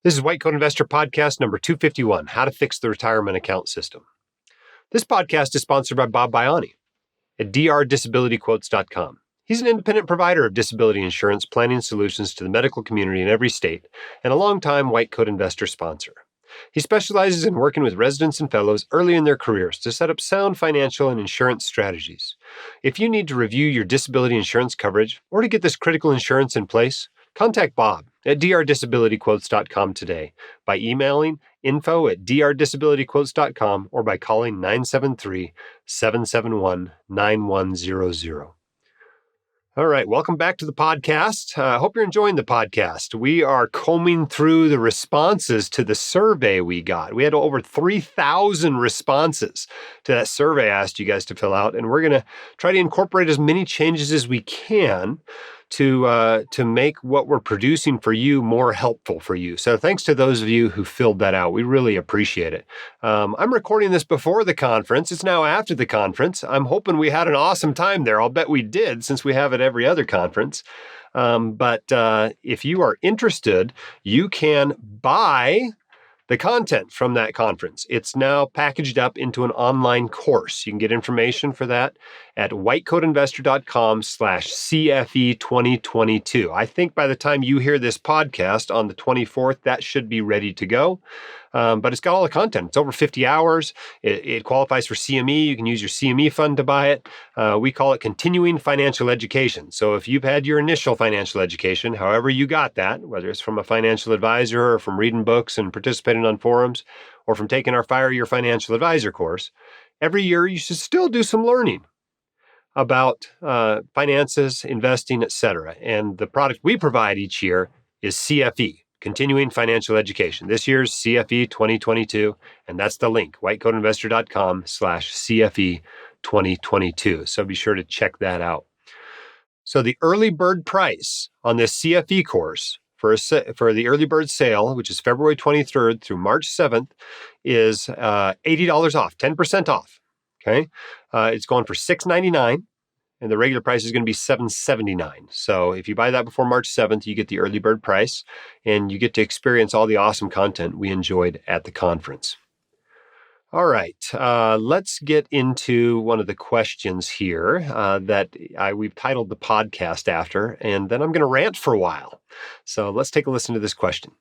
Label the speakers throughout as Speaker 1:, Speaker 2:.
Speaker 1: This is White Coat Investor Podcast number 251, How to Fix the Retirement Account System. This podcast is sponsored by Bob Baiani at drdisabilityquotes.com. He's an independent provider of disability insurance planning solutions to the medical community in every state and a longtime White Coat Investor sponsor. He specializes in working with residents and fellows early in their careers to set up sound financial and insurance strategies. If you need to review your disability insurance coverage or to get this critical insurance in place, contact Bob at drdisabilityquotes.com today by emailing info@drdisabilityquotes.com or by calling 973-771-9100. All right, welcome back to the podcast. I hope you're enjoying the podcast. We are combing through the responses to the survey we got. We had over 3,000 responses to that survey I asked you guys to fill out, and we're going to try to incorporate as many changes as we can to make what we're producing for you more helpful for you. So thanks to those of you who filled that out. We really appreciate it. I'm recording this before the conference. It's now after the conference. I'm hoping we had an awesome time there. I'll bet we did, since we have it every other conference. But if you are interested, you can buy the content from that conference. It's now packaged up into an online course. You can get information for that at whitecoatinvestor.com/CFE2022. I think by the time you hear this podcast on the 24th, that should be ready to go. But it's got all the content. It's over 50 hours. It qualifies for CME. You can use your CME fund to buy it. We call it continuing financial education. So if you've had your initial financial education, however you got that, whether it's from a financial advisor or from reading books and participating on forums or from taking our Fire Your Financial Advisor course, every year you should still do some learning about finances, investing, etc. And the product we provide each year is CFE. Continuing Financial Education. This year's CFE 2022, and that's the link, whitecoatinvestor.com/CFE 2022. So be sure to check that out. So the early bird price on this CFE course for the early bird sale, which is February 23rd through March 7th, is $80 off, 10% off. Okay, it's going for $699. And the regular price is going to be $779. So if you buy that before March 7th, you get the early bird price and you get to experience all the awesome content we enjoyed at the conference. All right, let's get into one of the questions here that we've titled the podcast after, and then I'm going to rant for a while. So let's take a listen to this question.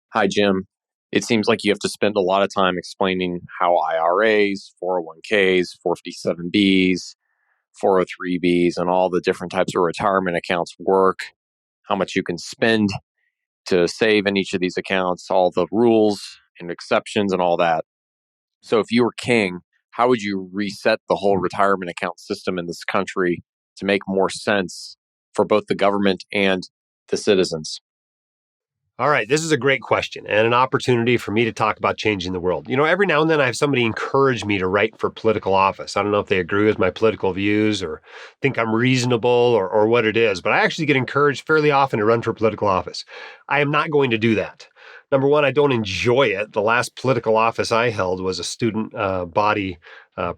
Speaker 2: Hi, Jim. It seems like you have to spend a lot of time explaining how IRAs, 401ks, 457Bs, 403Bs, and all the different types of retirement accounts work, how much you can spend to save in each of these accounts, all the rules and exceptions and all that. So if you were king, how would you reset the whole retirement account system in this country to make more sense for both the government and the citizens?
Speaker 1: All right, this is a great question and an opportunity for me to talk about changing the world. You know, every now and then I have somebody encourage me to write for political office. I don't know if they agree with my political views or think I'm reasonable or what it is, but I actually get encouraged fairly often to run for political office. I am not going to do that. Number one, I don't enjoy it. The last political office I held was a student body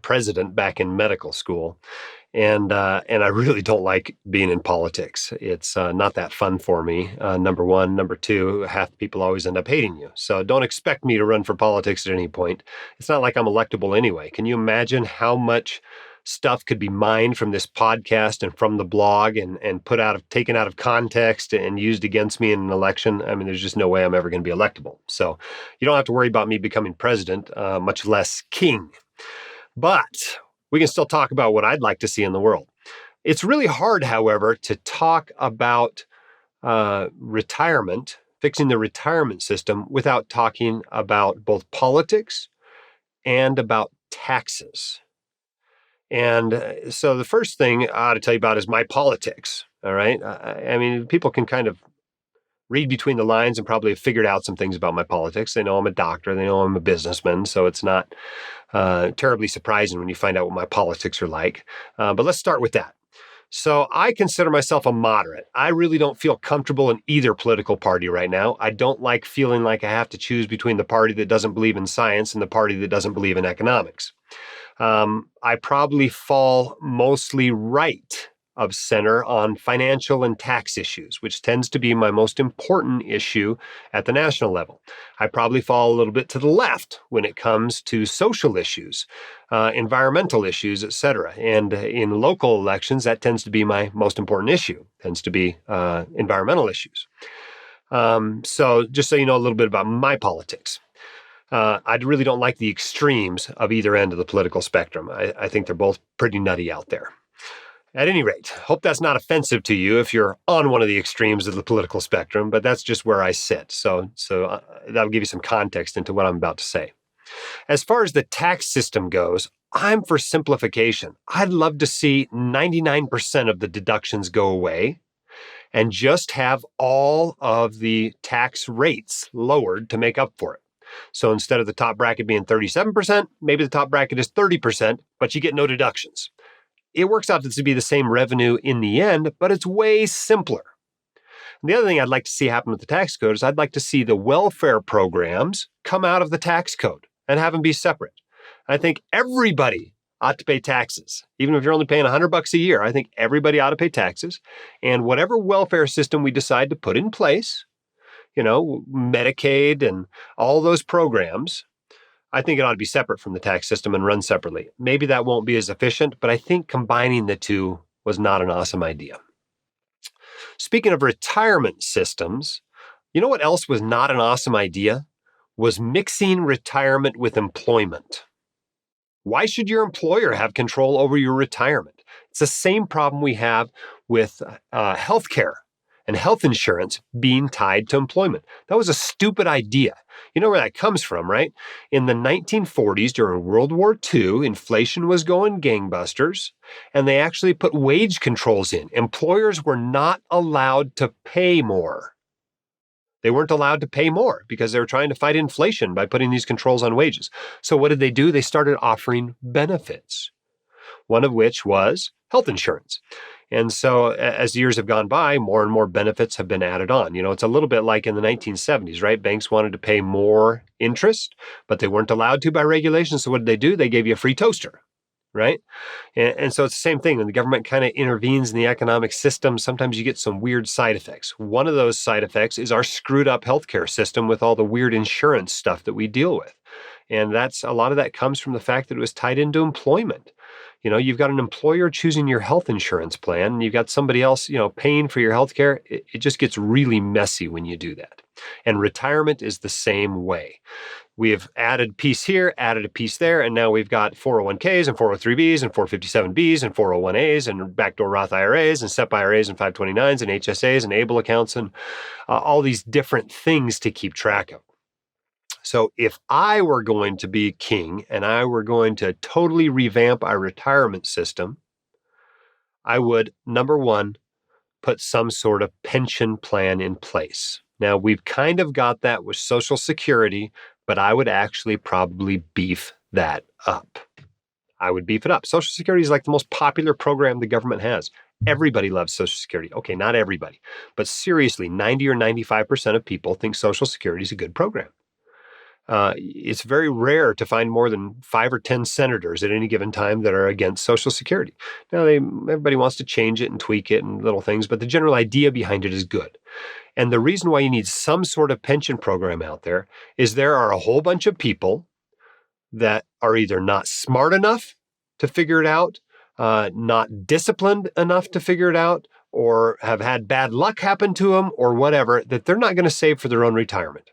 Speaker 1: president back in medical school. And I really don't like being in politics. It's not that fun for me, number one. Number two, half the people always end up hating you. So don't expect me to run for politics at any point. It's not like I'm electable anyway. Can you imagine how much stuff could be mined from this podcast and from the blog and taken out of context and used against me in an election? I mean, there's just no way I'm ever going to be electable. So you don't have to worry about me becoming president, much less king. But we can still talk about what I'd like to see in the world. It's really hard, however, to talk about retirement, fixing the retirement system, without talking about both politics and about taxes. And so the first thing I ought to tell you about is my politics, all right? I mean, people can kind of read between the lines and probably have figured out some things about my politics. They know I'm a doctor. They know I'm a businessman. So it's not terribly surprising when you find out what my politics are like. But let's start with that. So I consider myself a moderate. I really don't feel comfortable in either political party right now. I don't like feeling like I have to choose between the party that doesn't believe in science and the party that doesn't believe in economics. I probably fall mostly right of center on financial and tax issues, which tends to be my most important issue at the national level. I probably fall a little bit to the left when it comes to social issues, environmental issues, etc. And in local elections, that tends to be my most important issue, tends to be environmental issues. So just so you know a little bit about my politics. I really don't like the extremes of either end of the political spectrum. I think they're both pretty nutty out there. At any rate, hope that's not offensive to you if you're on one of the extremes of the political spectrum, but that's just where I sit. So that'll give you some context into what I'm about to say. As far as the tax system goes, I'm for simplification. I'd love to see 99% of the deductions go away and just have all of the tax rates lowered to make up for it. So instead of the top bracket being 37%, maybe the top bracket is 30%, but you get no deductions. It works out to be the same revenue in the end, but it's way simpler. And the other thing I'd like to see happen with the tax code is I'd like to see the welfare programs come out of the tax code and have them be separate. I think everybody ought to pay taxes. Even if you're only paying $100 a year, I think everybody ought to pay taxes. And whatever welfare system we decide to put in place, Medicaid and all those programs, I think it ought to be separate from the tax system and run separately. Maybe that won't be as efficient, but I think combining the two was not an awesome idea. Speaking of retirement systems, you know what else was not an awesome idea? Was mixing retirement with employment. Why should your employer have control over your retirement? It's the same problem we have with healthcare and health insurance being tied to employment. That was a stupid idea. You know where that comes from, right? In the 1940s, during World War II, inflation was going gangbusters, and they actually put wage controls in. Employers were not allowed to pay more. They weren't allowed to pay more because they were trying to fight inflation by putting these controls on wages. So what did they do? They started offering benefits, one of which was health insurance. And so as years have gone by, more and more benefits have been added on. It's a little bit like in the 1970s, right? Banks wanted to pay more interest, but they weren't allowed to by regulation. So what did they do? They gave you a free toaster, right? And so it's the same thing. When the government kind of intervenes in the economic system, sometimes you get some weird side effects. One of those side effects is our screwed up healthcare system with all the weird insurance stuff that we deal with. And a lot of that comes from the fact that it was tied into employment. You've got an employer choosing your health insurance plan, and you've got somebody else, paying for your health care. It just gets really messy when you do that. And retirement is the same way. We have added a piece here, added a piece there, and now we've got 401ks and 403bs and 457bs and 401as and backdoor Roth IRAs and SEP IRAs and 529s and HSAs and ABLE accounts and all these different things to keep track of. So if I were going to be king and I were going to totally revamp our retirement system, I would, number one, put some sort of pension plan in place. Now, we've kind of got that with Social Security, but I would actually probably beef that up. I would beef it up. Social Security is like the most popular program the government has. Everybody loves Social Security. Okay, not everybody, but seriously, 90 or 95% of people think Social Security is a good program. It's very rare to find more than 5 or 10 senators at any given time that are against Social Security. Now, everybody wants to change it and tweak it and little things, but the general idea behind it is good. And the reason why you need some sort of pension program out there is there are a whole bunch of people that are either not smart enough to figure it out, not disciplined enough to figure it out, or have had bad luck happen to them or whatever, that they're not going to save for their own retirement.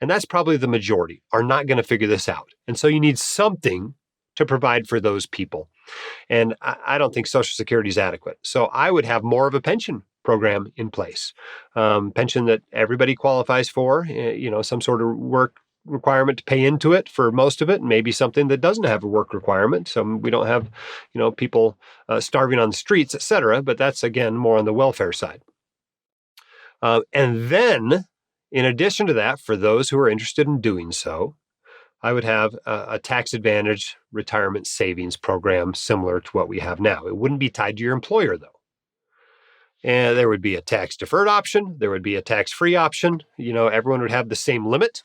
Speaker 1: And that's probably the majority, are not going to figure this out. And so you need something to provide for those people. And I don't think Social Security is adequate. So I would have more of a pension program in place, pension that everybody qualifies for, some sort of work requirement to pay into it for most of it, and maybe something that doesn't have a work requirement. So we don't have, people starving on the streets, et cetera. But that's, again, more on the welfare side. And then, in addition to that, for those who are interested in doing so, I would have a tax advantage retirement savings program similar to what we have now. It wouldn't be tied to your employer, though. And there would be a tax deferred option. There would be a tax free option. Everyone would have the same limit.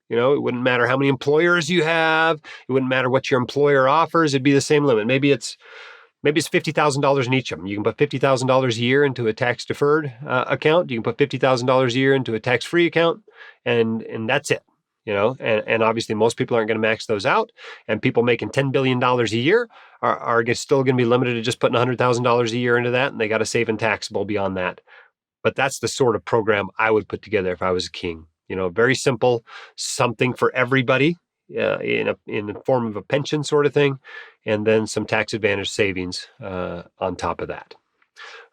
Speaker 1: It wouldn't matter how many employers you have. It wouldn't matter what your employer offers. It'd be the same limit. Maybe it's Maybe it's $50,000 in each of them. You can put $50,000 a year into a tax-deferred account. You can put $50,000 a year into a tax-free account, and that's it. And obviously most people aren't going to max those out, and people making $10 billion a year are still going to be limited to just putting $100,000 a year into that, and they got to save in taxable beyond that. But that's the sort of program I would put together if I was a king. Very simple, something for everybody in the form of a pension sort of thing, and then some tax advantage savings on top of that.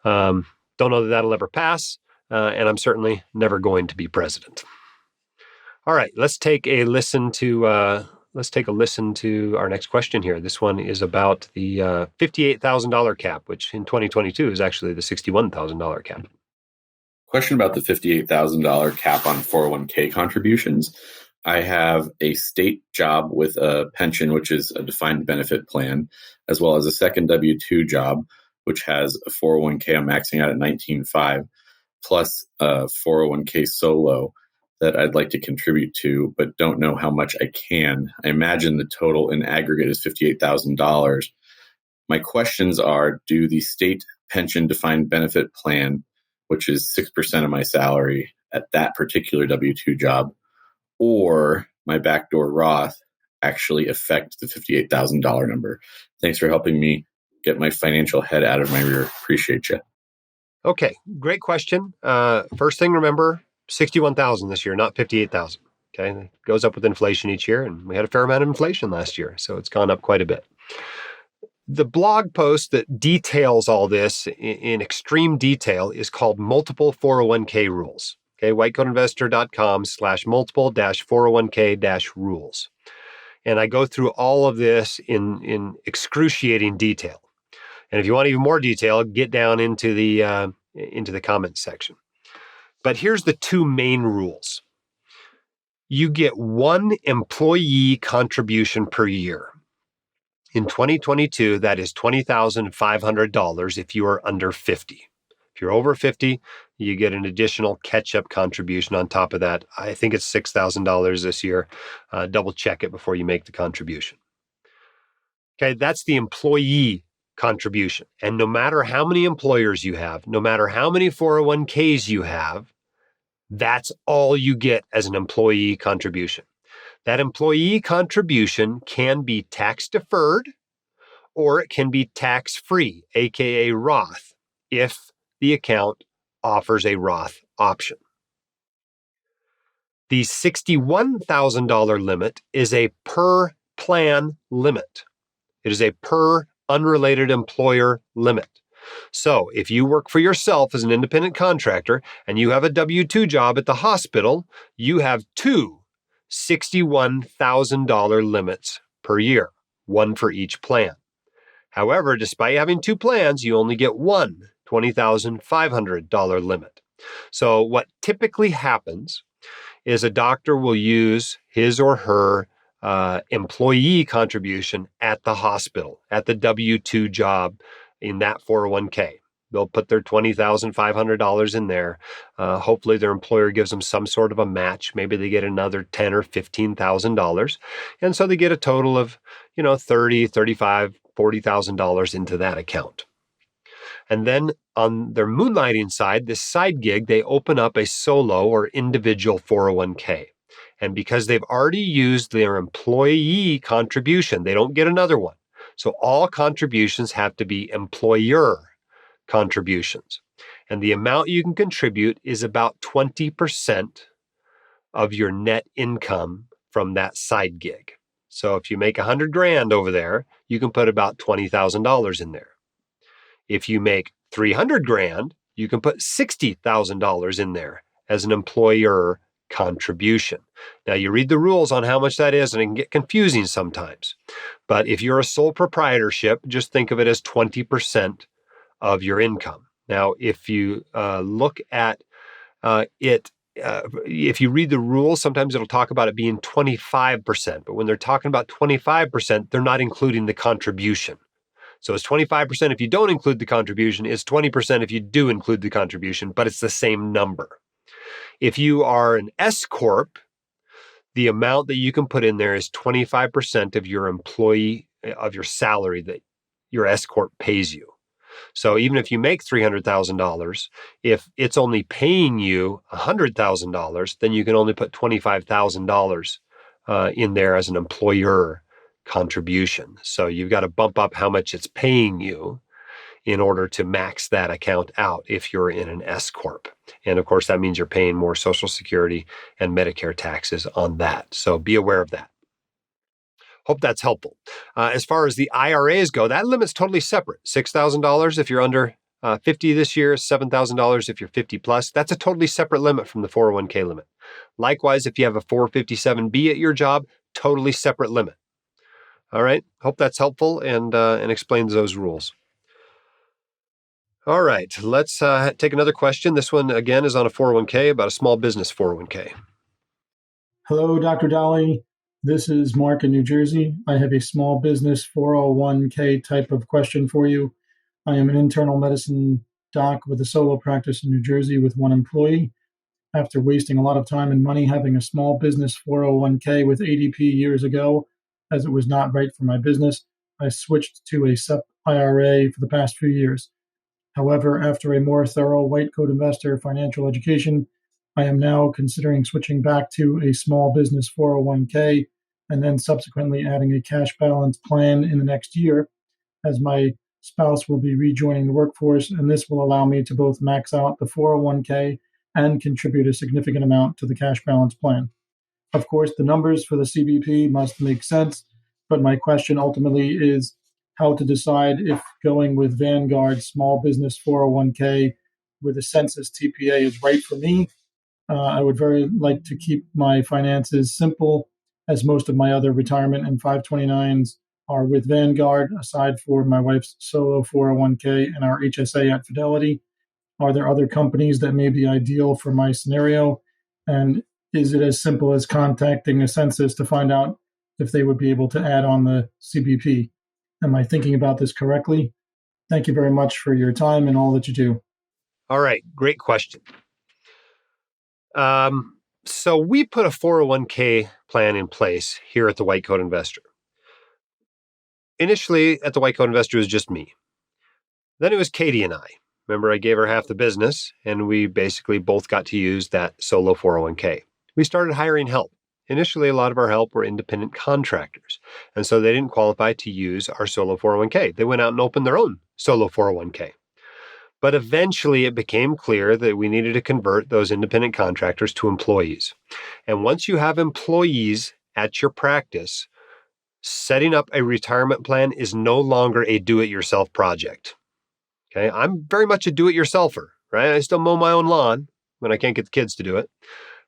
Speaker 1: Don't know that that'll ever pass, and I'm certainly never going to be president. All right, let's take a listen to our next question here. This one is about the $58,000 cap, which in 2022 is actually the $61,000 cap.
Speaker 3: Question about the $58,000 cap on 401k contributions. I have a state job with a pension, which is a defined benefit plan, as well as a second W-2 job, which has a 401k I'm maxing out at 19.5, plus a 401k solo that I'd like to contribute to, but don't know how much I can. I imagine the total in aggregate is $58,000. My questions are, do the state pension defined benefit plan, which is 6% of my salary at that particular W-2 job, or my backdoor Roth actually affect the $58,000 number? Thanks for helping me get my financial head out of my rear. Appreciate you.
Speaker 1: Okay, great question. First thing, remember, 61,000 this year, not 58,000. Okay, it goes up with inflation each year, and we had a fair amount of inflation last year, so it's gone up quite a bit. The blog post that details all this in extreme detail is called Multiple 401k Rules. Okay, whitecoatinvestor.com/multiple-401k-rules. And I go through all of this in excruciating detail. And if you want even more detail, get down into the comments section. But here's the two main rules. You get one employee contribution per year. In 2022, that is $20,500 if you are under 50. If you're over 50, you get an additional catch-up contribution on top of that. I think it's $6,000 this year. Double check it before you make the contribution. Okay, that's the employee contribution. And no matter how many employers you have, no matter how many 401ks you have, that's all you get as an employee contribution. That employee contribution can be tax deferred or it can be tax free, aka Roth, if the account offers a Roth option. The $61,000 limit is a per plan limit. It is a per unrelated employer limit. So if you work for yourself as an independent contractor and you have a W-2 job at the hospital, you have two $61,000 limits per year, one for each plan. However, despite having two plans, you only get one $20,500 limit. So what typically happens is a doctor will use his or her employee contribution at the hospital, at the W-2 job in that 401k. They'll put their $20,500 in there. Hopefully their employer gives them some sort of a match. Maybe they get another $10,000 or $15,000. And so they get a total of, $30,000, $35,000, $40,000 into that account. And then on their moonlighting side, this side gig, they open up a solo or individual 401k. And because they've already used their employee contribution, they don't get another one. So all contributions have to be employer contributions. And the amount you can contribute is about 20% of your net income from that side gig. So if you make $100,000 over there, you can put about $20,000 in there. If you make $300,000, you can put $60,000 in there as an employer contribution. Now you read the rules on how much that is, and it can get confusing sometimes. But if you're a sole proprietorship, just think of it as 20% of your income. Now, if you look at it, if you read the rules, sometimes it'll talk about it being 25%. But when they're talking about 25%, they're not including the contribution. So it's 25% if you don't include the contribution. It's 20% if you do include the contribution, but it's the same number. If you are an S Corp, the amount that you can put in there is 25% of your employee, of your salary that your S Corp pays you. So even if you make $300,000, if it's only paying you $100,000, then you can only put $25,000 in there as an employer contribution. So you've got to bump up how much it's paying you in order to max that account out if you're in an S Corp. And of course, that means you're paying more Social Security and Medicare taxes on that. So be aware of that. Hope that's helpful. As far as the IRAs go, that limit's totally separate. $6,000 if you're under 50 this year, $7,000 if you're 50 plus. That's a totally separate limit from the 401k limit. Likewise, if you have a 457B at your job, totally separate limit. All right. Hope that's helpful and explains those rules. All right. Let's take another question. This one, again, is on a 401k, about a small business 401k.
Speaker 4: Hello, Dr. Dolly. This is Mark in New Jersey. I have a small business 401k type of question for you. I am an internal medicine doc with a solo practice in New Jersey with one employee. After wasting a lot of time and money having a small business 401k with ADP years ago, as it was not right for my business, I switched to a SEP IRA for the past few years. However, after a more thorough white coat investor financial education, I am now considering switching back to a small business 401k and then subsequently adding a cash balance plan in the next year, as my spouse will be rejoining the workforce, and this will allow me to both max out the 401k and contribute a significant amount to the cash balance plan. Of course, the numbers for the CBP must make sense, but my question ultimately is how to decide if going with Vanguard's small business 401k with a census TPA is right for me. I would very like to keep my finances simple, as most of my other retirement and 529s are with Vanguard, aside for my wife's solo 401k and our HSA at Fidelity. Are there other companies that may be ideal for my scenario? And is it as simple as contacting a census to find out if they would be able to add on the CBP? Am I thinking about this correctly? Thank you very much for your time and all that you do.
Speaker 1: All right. Great question. So we put a 401k plan in place here at the White Coat Investor. Initially, at the White Coat Investor, it was just me. Then it was Katie and I. Remember, I gave her half the business, and we basically both got to use that solo 401k. We started hiring help. Initially, a lot of our help were independent contractors, and so they didn't qualify to use our solo 401k. They went out and opened their own solo 401k. But eventually, it became clear that we needed to convert those independent contractors to employees. And once you have employees at your practice, setting up a retirement plan is no longer a do-it-yourself project. Okay, I'm very much a do-it-yourselfer, right? I still mow my own lawn when I can't get the kids to do it.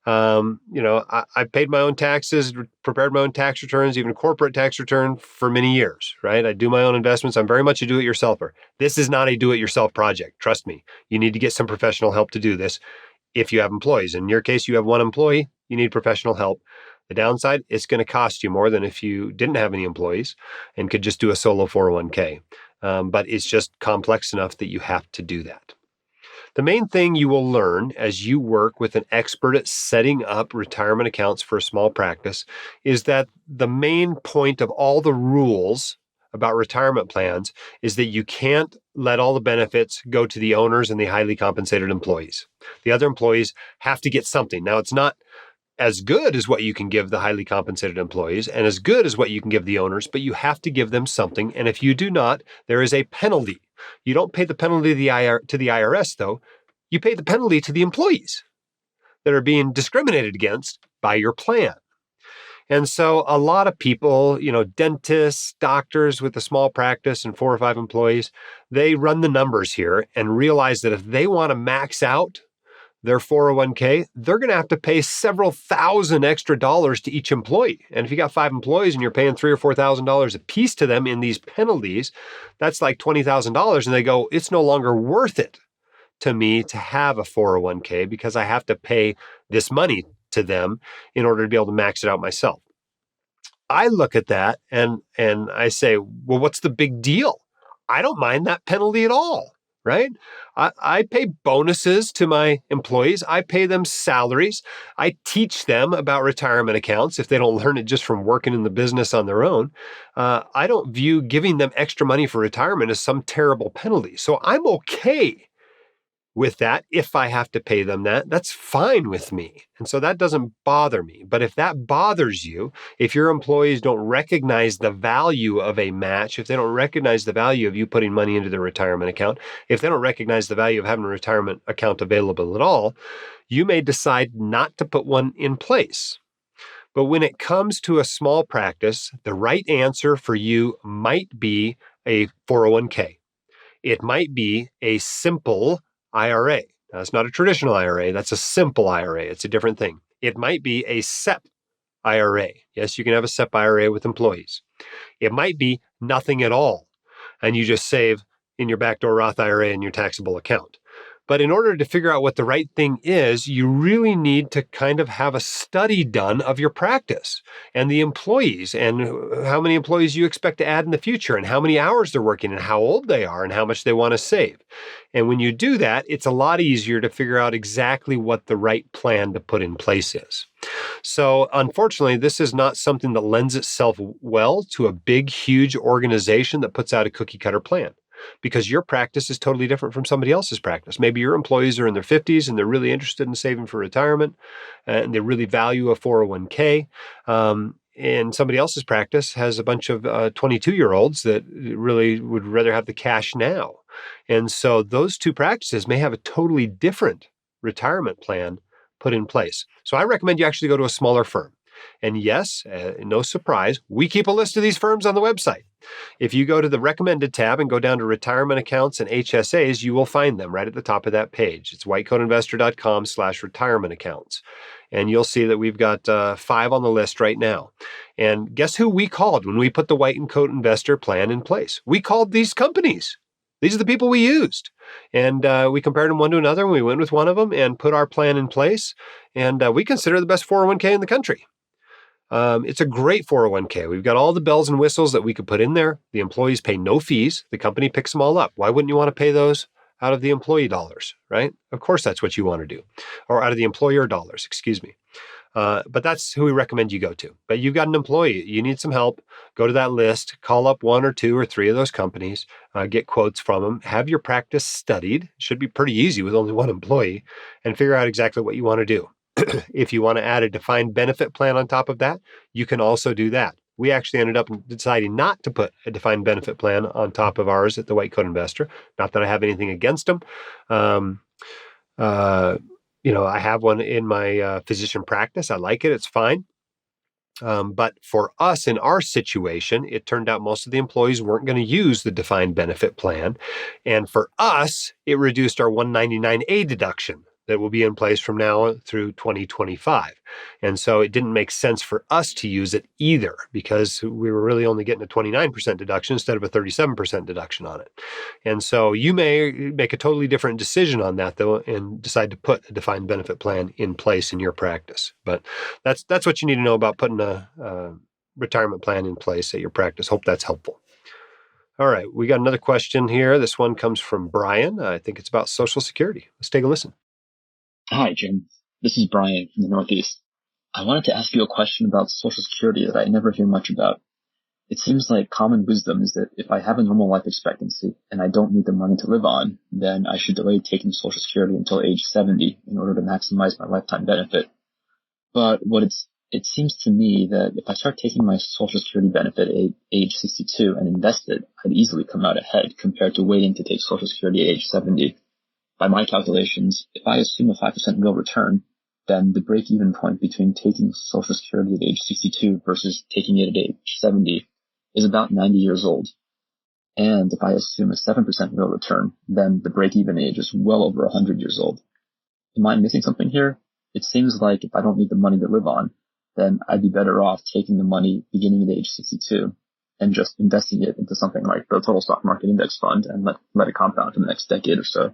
Speaker 1: I paid my own taxes, prepared my own tax returns, even a corporate tax return for many years, right? I do my own investments. I'm very much a do-it-yourselfer. This is not a do-it-yourself project. Trust me. You need to get some professional help to do this if you have employees. In your case, you have one employee, you need professional help. The downside, it's going to cost you more than if you didn't have any employees and could just do a solo 401k. But it's just complex enough that you have to do that. The main thing you will learn as you work with an expert at setting up retirement accounts for a small practice is that the main point of all the rules about retirement plans is that you can't let all the benefits go to the owners and the highly compensated employees. The other employees have to get something. Now, it's not as good as what you can give the highly compensated employees and as good as what you can give the owners, but you have to give them something. And if you do not, there is a penalty. You don't pay the penalty to the IRS, though. You pay the penalty to the employees that are being discriminated against by your plan. And so a lot of people, dentists, doctors with a small practice and 4 or 5 employees, they run the numbers here and realize that if they want to max out their 401k, they're going to have to pay several thousand extra dollars to each employee. And if you got 5 employees and you're paying $3,000 or $4,000 a piece to them in these penalties, that's like $20,000. And they go, it's no longer worth it to me to have a 401k because I have to pay this money to them in order to be able to max it out myself. I look at that and I say, well, what's the big deal? I don't mind that penalty at all. right? I pay bonuses to my employees. I pay them salaries. I teach them about retirement accounts if they don't learn it just from working in the business on their own. I don't view giving them extra money for retirement as some terrible penalty. So I'm okay with that. If I have to pay them that, that's fine with me. And so that doesn't bother me. But if that bothers you, if your employees don't recognize the value of a match, if they don't recognize the value of you putting money into their retirement account, if they don't recognize the value of having a retirement account available at all, you may decide not to put one in place. But when it comes to a small practice, the right answer for you might be a 401k. It might be a simple IRA. Now, it's not a traditional IRA. That's a simple IRA. It's a different thing. It might be a SEP IRA. Yes, you can have a SEP IRA with employees. It might be nothing at all, and you just save in your backdoor Roth IRA in your taxable account. But in order to figure out what the right thing is, you really need to kind of have a study done of your practice and the employees and how many employees you expect to add in the future and how many hours they're working and how old they are and how much they want to save. And when you do that, it's a lot easier to figure out exactly what the right plan to put in place is. So unfortunately, this is not something that lends itself well to a big, huge organization that puts out a cookie cutter plan, because your practice is totally different from somebody else's practice. Maybe your employees are in their 50s and they're really interested in saving for retirement and they really value a 401k. And somebody else's practice has a bunch of 22-year-olds that really would rather have the cash now. And so those two practices may have a totally different retirement plan put in place. So I recommend you actually go to a smaller firm. And yes, no surprise, we keep a list of these firms on the website. If you go to the recommended tab and go down to retirement accounts and HSAs, you will find them right at the top of that page. It's whitecoatinvestor.com/retirement accounts. And you'll see that we've got 5 on the list right now. And guess who we called when we put the White and Coat Investor plan in place? We called these companies. These are the people we used. And we compared them one to another, and we went with one of them and put our plan in place. And we consider the best 401k in the country. It's a great 401k. We've got all the bells and whistles that we could put in there. The employees pay no fees. The company picks them all up. Why wouldn't you want to pay those out of the employee dollars, right? Of course, that's what you want to do, or out of the employer dollars, excuse me. But that's who we recommend you go to. But you've got an employee, you need some help, go to that list, call up 1 or 2 or 3 of those companies, get quotes from them, have your practice studied. It should be pretty easy with only one employee, and figure out exactly what you want to do. If you want to add a defined benefit plan on top of that, you can also do that. We actually ended up deciding not to put a defined benefit plan on top of ours at the White Coat Investor. Not that I have anything against them. I have one in my physician practice. I like it. It's fine. But for us in our situation, it turned out most of the employees weren't going to use the defined benefit plan. And for us, it reduced our 199A deduction that will be in place from now through 2025. And so it didn't make sense for us to use it either, because we were really only getting a 29% deduction instead of a 37% deduction on it. And so you may make a totally different decision on that, though, and decide to put a defined benefit plan in place in your practice. But that's what you need to know about putting a retirement plan in place at your practice. Hope that's helpful. All right, we got another question here. This one comes from Brian. I think it's about Social Security. Let's take a listen.
Speaker 5: Hi, Jim. This is Brian from the Northeast. I wanted to ask you a question about Social Security that I never hear much about. It seems like common wisdom is that if I have a normal life expectancy and I don't need the money to live on, then I should delay taking Social Security until age 70 in order to maximize my lifetime benefit. But it seems to me that if I start taking my Social Security benefit at age 62 and invest it, I'd easily come out ahead compared to waiting to take Social Security at age 70. By my calculations, if I assume a 5% real return, then the break-even point between taking Social Security at age 62 versus taking it at age 70 is about 90 years old. And if I assume a 7% real return, then the break-even age is well over 100 years old. Am I missing something here? It seems like if I don't need the money to live on, then I'd be better off taking the money beginning at age 62 and just investing it into something like the Total Stock Market Index Fund and let it compound for the next decade or so.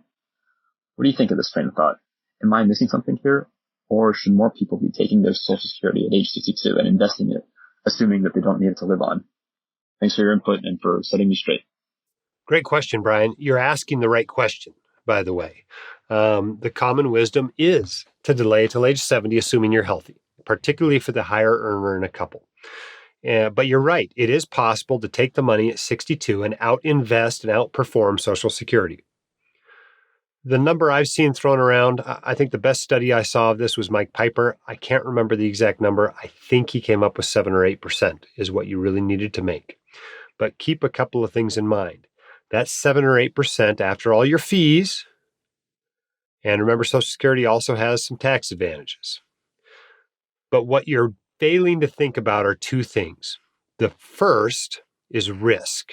Speaker 5: What do you think of this train of thought? Am I missing something here? Or should more people be taking their Social Security at age 62 and investing it, assuming that they don't need it to live on? Thanks for your input and for setting me straight.
Speaker 1: Great question, Brian. You're asking the right question, by the way. The common wisdom is to delay till age 70, assuming you're healthy, particularly for the higher earner in a couple. But you're right. It is possible to take the money at 62 and out-invest and outperform Social Security. The number I've seen thrown around, I think the best study I saw of this was Mike Piper. I can't remember the exact number. I think he came up with 7 or 8% is what you really needed to make. But keep a couple of things in mind. That's 7 or 8% after all your fees. And remember, Social Security also has some tax advantages. But what you're failing to think about are two things. The first is risk,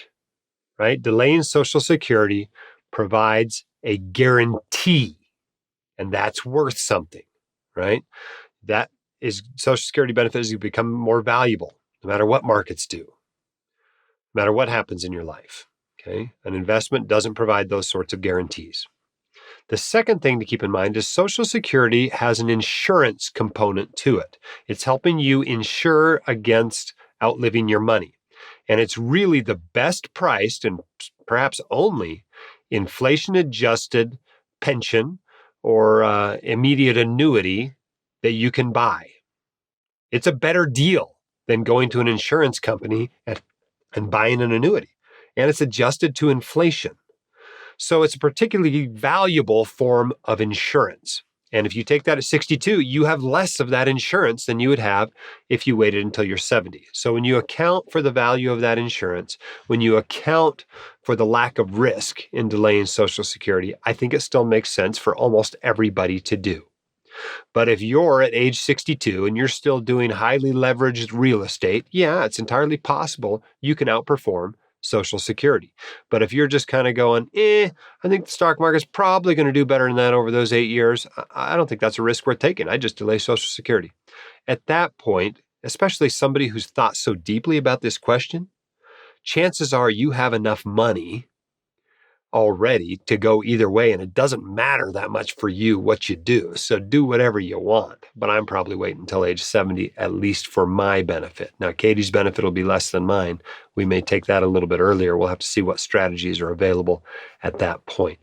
Speaker 1: right? Delaying Social Security provides a guarantee, and that's worth something, right? That is Social Security benefits you become more valuable no matter what markets do, no matter what happens in your life. Okay. An investment doesn't provide those sorts of guarantees. The second thing to keep in mind is Social Security has an insurance component to it. It's helping you insure against outliving your money. And it's really the best priced and perhaps only inflation-adjusted pension or immediate annuity that you can buy. It's a better deal than going to an insurance company and buying an annuity. And it's adjusted to inflation. So it's a particularly valuable form of insurance. And if you take that at 62, you have less of that insurance than you would have if you waited until you're 70. So when you account for the value of that insurance, when you account for the lack of risk in delaying Social Security, I think it still makes sense for almost everybody to do. But if you're at age 62 and you're still doing highly leveraged real estate, yeah, it's entirely possible you can outperform Social Security. But if you're just kind of going, I think the stock market's probably going to do better than that over those 8 years, I don't think that's a risk worth taking. I just delay Social Security. At that point, especially somebody who's thought so deeply about this question, chances are you have enough money already to go either way, and it doesn't matter that much for you what you do. So do whatever you want. But I'm probably waiting until age 70, at least for my benefit. Now, Katie's benefit will be less than mine. We may take that a little bit earlier. We'll have to see what strategies are available at that point.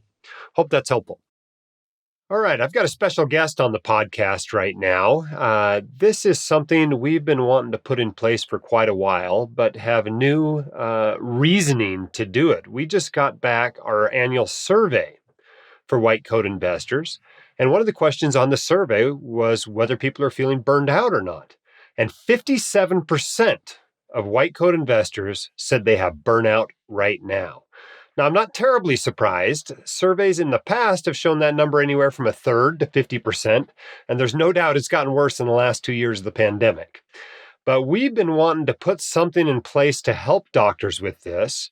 Speaker 1: Hope that's helpful. All right, I've got a special guest on the podcast right now. This is something we've been wanting to put in place for quite a while, but have new reasoning to do it. We just got back our annual survey for white coat investors. And one of the questions on the survey was whether people are feeling burned out or not. And 57% of white coat investors said they have burnout right now. Now, I'm not terribly surprised. Surveys in the past have shown that number anywhere from a third to 50%, and there's no doubt it's gotten worse in the last 2 years of the pandemic. But we've been wanting to put something in place to help doctors with this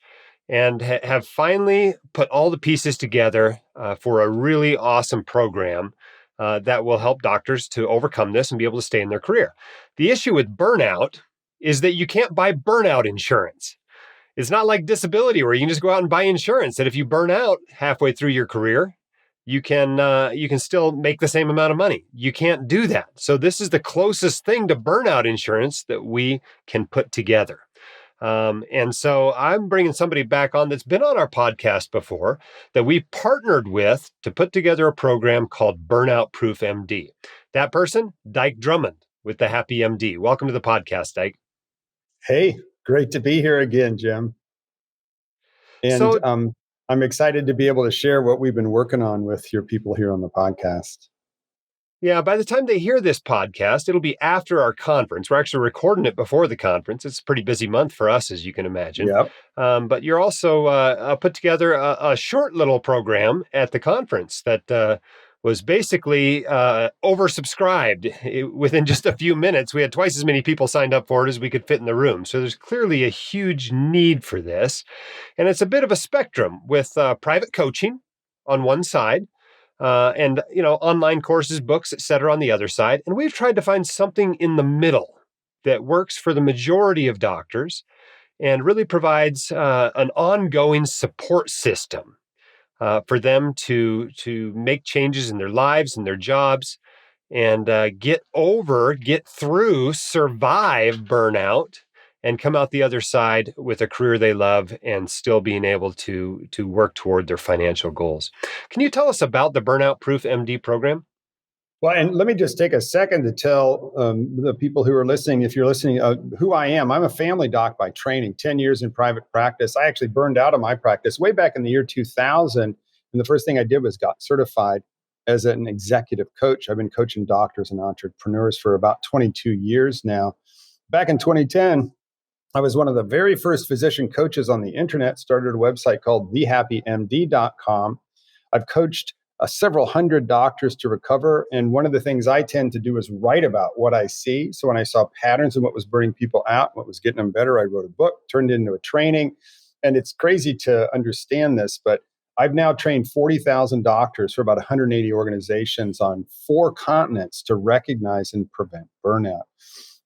Speaker 1: and have finally put all the pieces together for a really awesome program that will help doctors to overcome this and be able to stay in their career. The issue with burnout is that you can't buy burnout insurance. It's not like disability where you can just go out and buy insurance that if you burn out halfway through your career, you can still make the same amount of money. You can't do that. So this is the closest thing to burnout insurance that we can put together. And so I'm bringing somebody back on that's been on our podcast before that we partnered with to put together a program called Burnout Proof MD. That person, Dike Drummond with the Happy MD. Welcome to the podcast, Dike.
Speaker 6: Hey, great to be here again, Jim. And I'm excited to be able to share what we've been working on with your people here on the podcast.
Speaker 1: Yeah, by the time they hear this podcast, it'll be after our conference. We're actually recording it before the conference. It's a pretty busy month for us, as you can imagine.
Speaker 6: Yep.
Speaker 1: But you're also put together a short little program at the conference that was basically oversubscribed. Within just a few minutes, we had twice as many people signed up for it as we could fit in the room. So there's clearly a huge need for this. And it's a bit of a spectrum with private coaching on one side, and online courses, books, etc. on the other side. And we've tried to find something in the middle that works for the majority of doctors and really provides an ongoing support system for them to make changes in their lives and their jobs and get through, survive burnout, and come out the other side with a career they love and still being able to work toward their financial goals. Can you tell us about the Burnout Proof MD program?
Speaker 6: Well, and let me just take a second to tell the people who are listening, if you're listening, who I am. I'm a family doc by training, 10 years in private practice. I actually burned out of my practice way back in the year 2000. And the first thing I did was got certified as an executive coach. I've been coaching doctors and entrepreneurs for about 22 years now. Back in 2010, I was one of the very first physician coaches on the internet, started a website called thehappymd.com. I've coached several hundred doctors to recover. And one of the things I tend to do is write about what I see. So when I saw patterns in what was burning people out, what was getting them better, I wrote a book, turned it into a training. And it's crazy to understand this, but I've now trained 40,000 doctors for about 180 organizations on 4 continents to recognize and prevent burnout.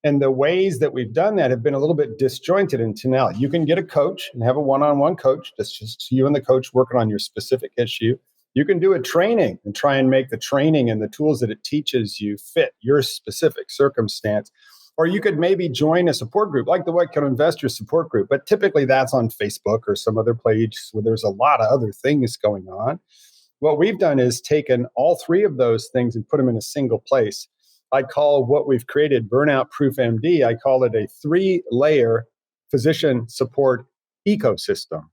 Speaker 6: And the ways that we've done that have been a little bit disjointed until now. You can get a coach and have a one-on-one coach. That's just you and the coach working on your specific issue. You can do a training and try and make the training and the tools that it teaches you fit your specific circumstance. Or you could maybe join a support group like the White Coat Investor Support Group. But typically that's on Facebook or some other page where there's a lot of other things going on. What we've done is taken all 3 of those things and put them in a single place. I call what we've created Burnout Proof MD. I call it a 3-layer physician support ecosystem.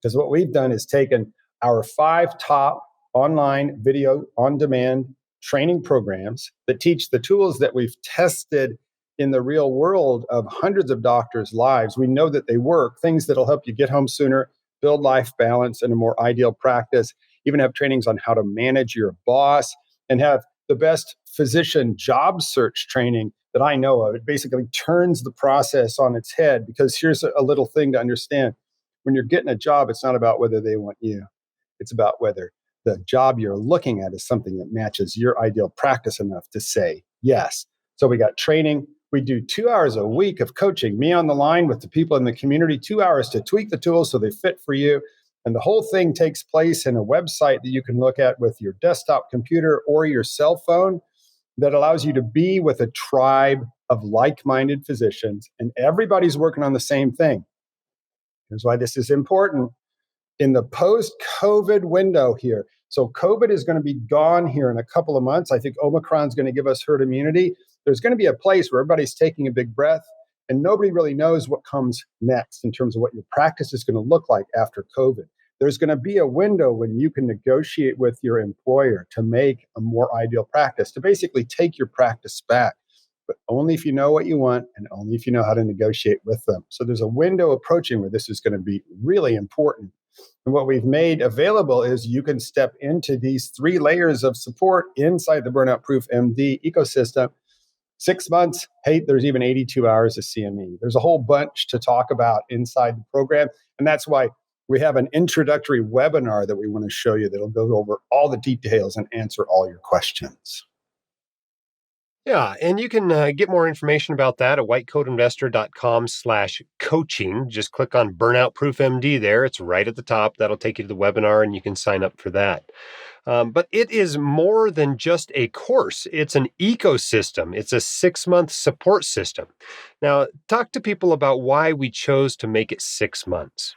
Speaker 6: Because what we've done is taken our 5 top online video on demand training programs that teach the tools that we've tested in the real world of hundreds of doctors' lives. We know that they work, things that'll help you get home sooner, build life balance and a more ideal practice, even have trainings on how to manage your boss, and have the best physician job search training that I know of. It basically turns the process on its head, because here's a little thing to understand. When you're getting a job, it's not about whether they want you. It's about whether the job you're looking at is something that matches your ideal practice enough to say yes. So we got training. We do 2 hours a week of coaching, me on the line with the people in the community, 2 hours to tweak the tools so they fit for you. And the whole thing takes place in a website that you can look at with your desktop computer or your cell phone that allows you to be with a tribe of like-minded physicians, and everybody's working on the same thing. Here's why this is important. In the post-COVID window here, so COVID is going to be gone here in a couple of months. I think Omicron is going to give us herd immunity. There's going to be a place where everybody's taking a big breath, and nobody really knows what comes next in terms of what your practice is going to look like after COVID. There's going to be a window when you can negotiate with your employer to make a more ideal practice, to basically take your practice back, but only if you know what you want and only if you know how to negotiate with them. So there's a window approaching where this is going to be really important. And what we've made available is you can step into these 3 layers of support inside the Burnout Proof MD ecosystem. 6 months, hey, there's even 82 hours of CME. There's a whole bunch to talk about inside the program. And that's why we have an introductory webinar that we want to show you that'll go over all the details and answer all your questions.
Speaker 1: Yeah, and you can get more information about that at whitecoatinvestor.com/coaching. Just click on Burnout Proof MD there. It's right at the top. That'll take you to the webinar, and you can sign up for that. But it is more than just a course. It's an ecosystem. It's a 6-month support system. Now, talk to people about why we chose to make it 6 months.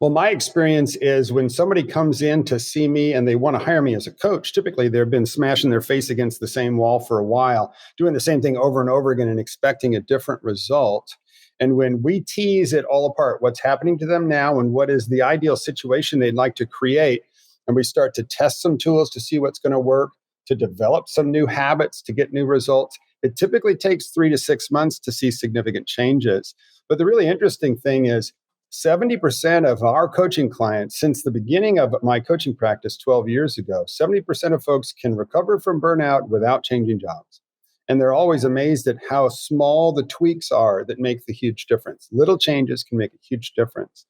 Speaker 6: Well, my experience is when somebody comes in to see me and they want to hire me as a coach, typically they've been smashing their face against the same wall for a while, doing the same thing over and over again and expecting a different result. And when we tease it all apart, what's happening to them now and what is the ideal situation they'd like to create, and we start to test some tools to see what's going to work, to develop some new habits, to get new results, it typically takes 3 to 6 months to see significant changes. But the really interesting thing is 70% of our coaching clients, since the beginning of my coaching practice 12 years ago, 70% of folks can recover from burnout without changing jobs. And they're always amazed at how small the tweaks are that make the huge difference. Little changes can make a huge difference.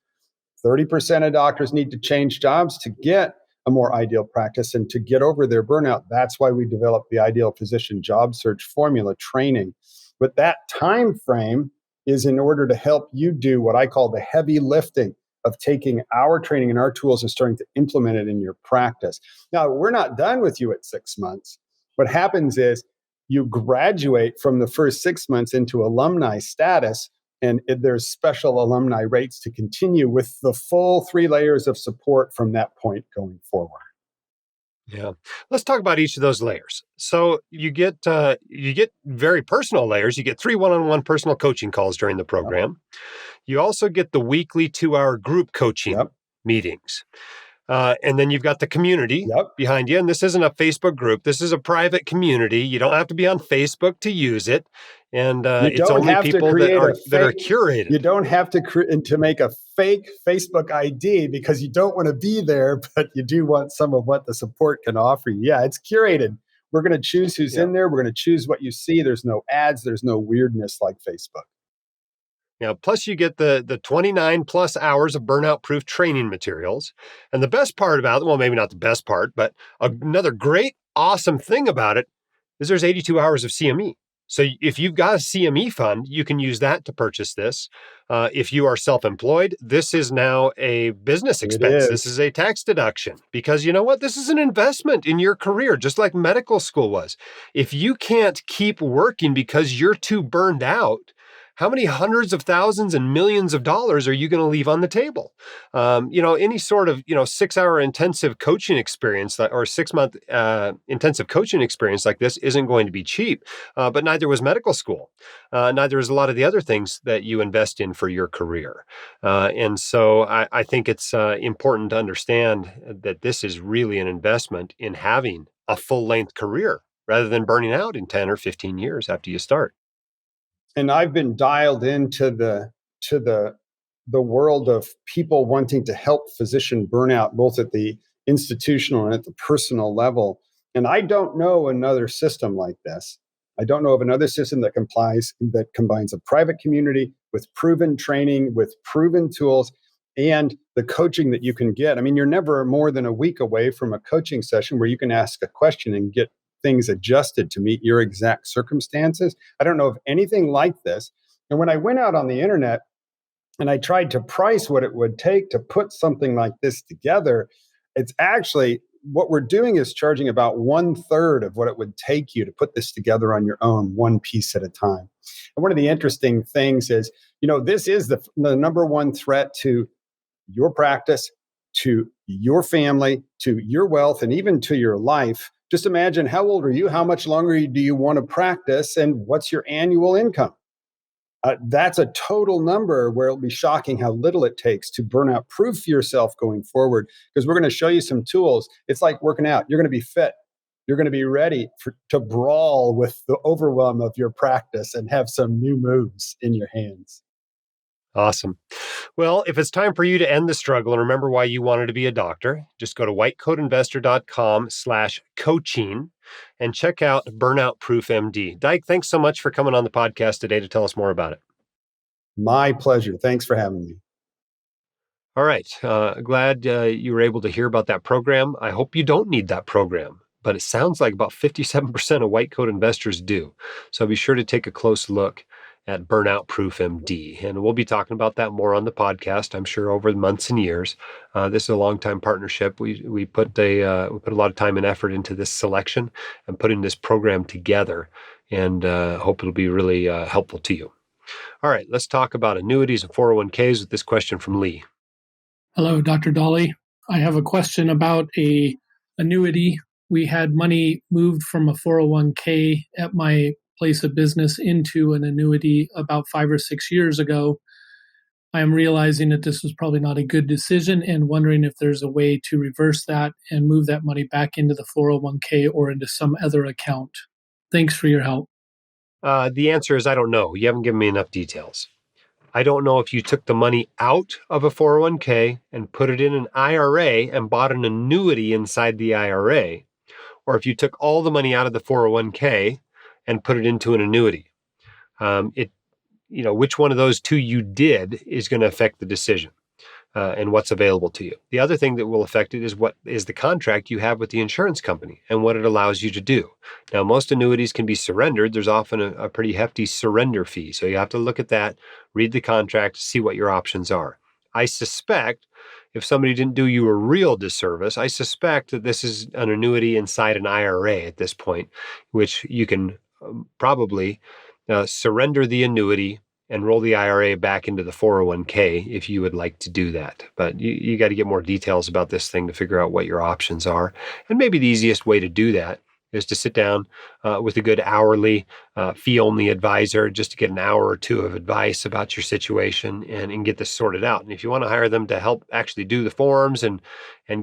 Speaker 6: 30% of doctors need to change jobs to get a more ideal practice and to get over their burnout. That's why we developed the Ideal Physician Job Search Formula training. But that time frame is in order to help you do what I call the heavy lifting of taking our training and our tools and starting to implement it in your practice. Now, we're not done with you at 6 months. What happens is you graduate from the first 6 months into alumni status, And there's special alumni rates to continue with the full 3 layers of support from that point going forward.
Speaker 1: Yeah. Let's talk about each of those layers. So you get very personal layers. You get 3 one-on-one personal coaching calls during the program. Yep. You also get the weekly 2-hour group coaching meetings. And then you've got the community behind you. And this isn't a Facebook group. This is a private community. You don't have to be on Facebook to use it. And it's only people that are curated.
Speaker 6: You don't have to make a fake Facebook ID because you don't want to be there, but you do want some of what the support can offer you. Yeah, it's curated. We're going to choose who's in there. We're going to choose what you see. There's no ads. There's no weirdness like Facebook.
Speaker 1: Plus you get the 29 plus hours of burnout proof training materials. And the best part about it, well, maybe not the best part, but another great, awesome thing about it is there's 82 hours of CME. So if you've got a CME fund, you can use that to purchase this. If you are self-employed, this is now a business expense. This is a tax deduction because you know what? This is an investment in your career, just like medical school was. If you can't keep working because you're too burned out, how many hundreds of thousands and millions of dollars are you going to leave on the table? Any sort of, 6-hour intensive coaching experience or 6-month intensive coaching experience like this isn't going to be cheap, but neither was medical school. Neither is a lot of the other things that you invest in for your career. And so I think it's important to understand that this is really an investment in having a full-length career rather than burning out in 10 or 15 years after you start.
Speaker 6: And I've been dialed into the world of people wanting to help physician burnout, both at the institutional and at the personal level. And I don't know another system like this. I don't know of another system that combines a private community with proven training, with proven tools, and the coaching that you can get. I mean, you're never more than a week away from a coaching session where you can ask a question and get things adjusted to meet your exact circumstances. I don't know of anything like this. And when I went out on the internet and I tried to price what it would take to put something like this together, it's actually what we're doing is charging about 1/3 of what it would take you to put this together on your own, one piece at a time. And one of the interesting things is, this is the number one threat to your practice, to your family, to your wealth, and even to your life. Just imagine, how old are you? How much longer do you want to practice? And what's your annual income? That's a total number where it'll be shocking how little it takes to burnout proof yourself going forward, because we're going to show you some tools. It's like working out. You're going to be fit. You're going to be ready to brawl with the overwhelm of your practice and have some new moves in your hands.
Speaker 1: Awesome. Well, if it's time for you to end the struggle and remember why you wanted to be a doctor, just go to whitecoatinvestor.com/coaching and check out Burnout Proof MD. Dike, thanks so much for coming on the podcast today to tell us more about it.
Speaker 6: My pleasure. Thanks for having me.
Speaker 1: All right. Glad you were able to hear about that program. I hope you don't need that program, but it sounds like about 57% of white coat investors do. So be sure to take a close look at Burnout Proof MD. And we'll be talking about that more on the podcast, I'm sure, over the months and years. This is a long-time partnership. We put a lot of time and effort into this selection and putting this program together, and hope it'll be really helpful to you. All right, let's talk about annuities and 401ks with this question from Lee.
Speaker 7: Hello, Dr. Dolly. I have a question about a annuity. We had money moved from a 401k at my place of business into an annuity about 5 or 6 years ago. I am realizing that this was probably not a good decision and wondering if there's a way to reverse that and move that money back into the 401k or into some other account. Thanks for your help.
Speaker 1: The answer is I don't know. You haven't given me enough details. I don't know if you took the money out of a 401k and put it in an IRA and bought an annuity inside the IRA, or if you took all the money out of the 401k and put it into an annuity. Which one of those two you did is going to affect the decision and what's available to you. The other thing that will affect it is what is the contract you have with the insurance company and what it allows you to do. Now, most annuities can be surrendered. There's often a pretty hefty surrender fee. So you have to look at that, read the contract, see what your options are. I suspect if somebody didn't do you a real disservice, I suspect that this is an annuity inside an IRA at this point, which you can probably surrender the annuity and roll the IRA back into the 401k if you would like to do that. But you got to get more details about this thing to figure out what your options are. And maybe the easiest way to do that is to sit down with a good hourly fee-only advisor just to get an hour or two of advice about your situation and get this sorted out. And if you want to hire them to help actually do the forms and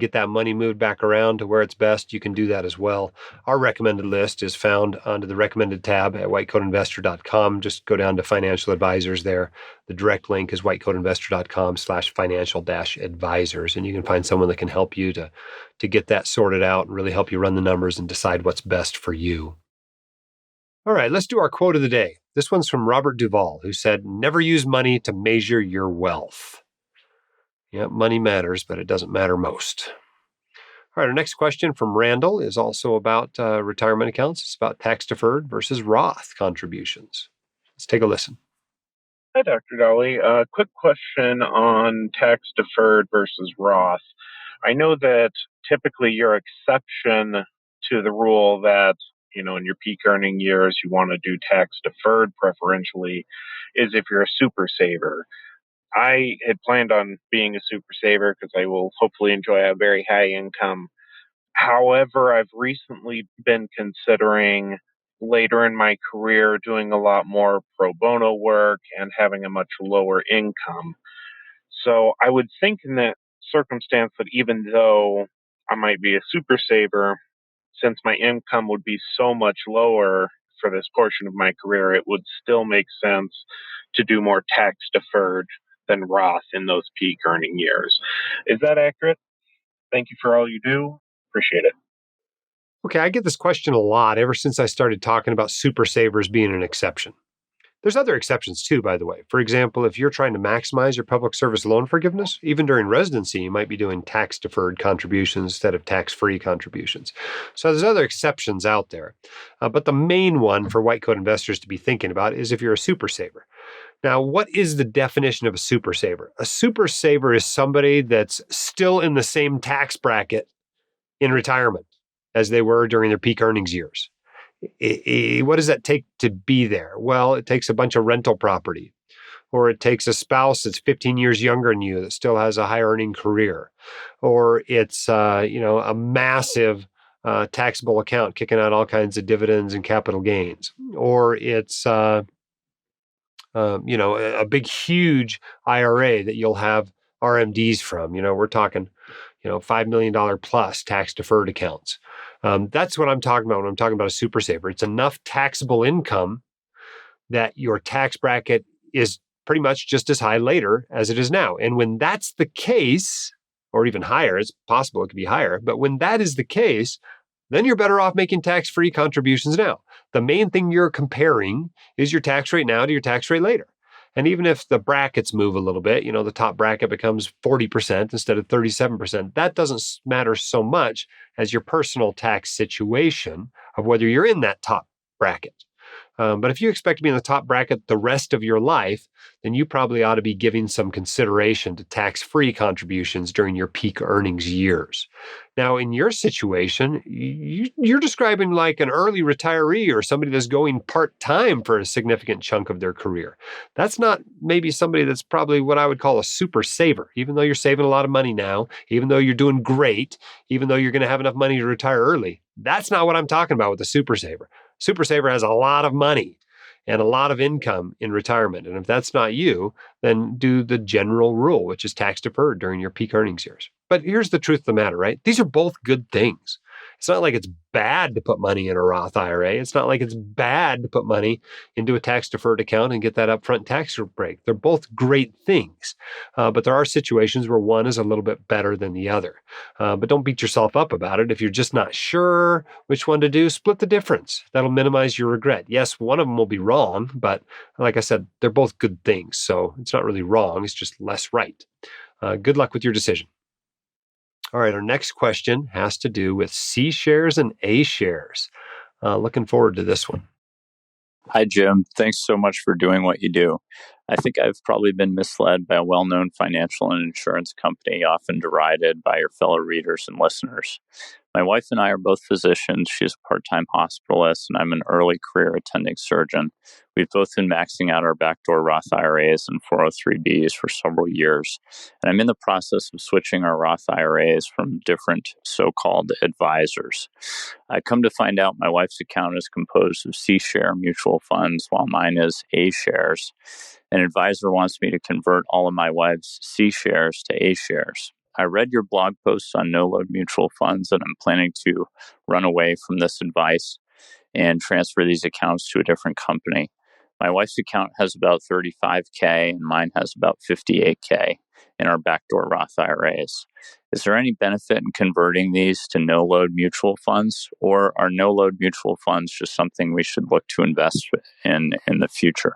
Speaker 1: get that money moved back around to where it's best, you can do that as well. Our recommended list is found under the recommended tab at whitecoatinvestor.com. Just go down to financial advisors there. The direct link is whitecoatinvestor.com/financial-advisors, and you can find someone that can help you to get that sorted out and really help you run the numbers and decide what's best for you. All right, let's do our quote of the day. This one's from Robert Duvall, who said, "Never use money to measure your wealth." Yeah, money matters, but it doesn't matter most. All right, our next question from Randall is also about retirement accounts. It's about tax-deferred versus Roth contributions. Let's take a listen.
Speaker 8: Hi, Dr. Dolly. Quick question on tax-deferred versus Roth. I know that typically your exception to the rule that, in your peak earning years, you want to do tax-deferred preferentially is if you're a super saver. I had planned on being a super saver because I will hopefully enjoy a very high income. However, I've recently been considering later in my career doing a lot more pro bono work and having a much lower income. So I would think in that circumstance that even though I might be a super saver, since my income would be so much lower for this portion of my career, it would still make sense to do more tax deferred than Roth in those peak earning years. Is that accurate? Thank you for all you do. Appreciate it.
Speaker 1: Okay, I get this question a lot ever since I started talking about super savers being an exception. There's other exceptions too, by the way. For example, if you're trying to maximize your public service loan forgiveness, even during residency, you might be doing tax-deferred contributions instead of tax-free contributions. So there's other exceptions out there. But the main one for white coat investors to be thinking about is if you're a super saver. Now, what is the definition of a super saver? A super saver is somebody that's still in the same tax bracket in retirement as they were during their peak earnings years. What does that take to be there? Well, it takes a bunch of rental property, or it takes a spouse that's 15 years younger than you that still has a high earning career, or it's a massive taxable account kicking out all kinds of dividends and capital gains, or it's a big huge IRA that you'll have RMDs from. We're talking $5 million plus tax deferred accounts. That's what I'm talking about when I'm talking about a super saver. It's enough taxable income that your tax bracket is pretty much just as high later as it is now. And when that's the case, or even higher, it's possible it could be higher, but when that is the case, then you're better off making tax-free contributions now. The main thing you're comparing is your tax rate now to your tax rate later. And even if the brackets move a little bit, the top bracket becomes 40% instead of 37%, that doesn't matter so much as your personal tax situation of whether you're in that top bracket. But if you expect to be in the top bracket the rest of your life, then you probably ought to be giving some consideration to tax-free contributions during your peak earnings years. Now, in your situation, you're describing like an early retiree or somebody that's going part-time for a significant chunk of their career. That's not maybe somebody that's probably what I would call a super saver, even though you're saving a lot of money now, even though you're doing great, even though you're going to have enough money to retire early. That's not what I'm talking about with a super saver. Super saver has a lot of money and a lot of income in retirement. And if that's not you, then do the general rule, which is tax deferred during your peak earnings years. But here's the truth of the matter, right? These are both good things. It's not like it's bad to put money in a Roth IRA. It's not like it's bad to put money into a tax-deferred account and get that upfront tax break. They're both great things. But there are situations where one is a little bit better than the other. But don't beat yourself up about it. If you're just not sure which one to do, split the difference. That'll minimize your regret. Yes, one of them will be wrong, but like I said, they're both good things. So it's not really wrong. It's just less right. Good luck with your decision. All right, our next question has to do with C shares and A shares. Looking forward to this one.
Speaker 9: Hi, Jim. Thanks so much for doing what you do. I think I've probably been misled by a well-known financial and insurance company, often derided by your fellow readers and listeners. My wife and I are both physicians. She's a part-time hospitalist, and I'm an early career attending surgeon. We've both been maxing out our backdoor Roth IRAs and 403Bs for several years, and I'm in the process of switching our Roth IRAs from different so-called advisors. I come to find out my wife's account is composed of C-share mutual funds, while mine is A-shares. An advisor wants me to convert all of my wife's C-shares to A-shares. I read your blog posts on no-load mutual funds, and I'm planning to run away from this advice and transfer these accounts to a different company. My wife's account has about $35K and mine has about $58K in our backdoor Roth IRAs. Is there any benefit in converting these to no-load mutual funds, or are no-load mutual funds just something we should look to invest in the future?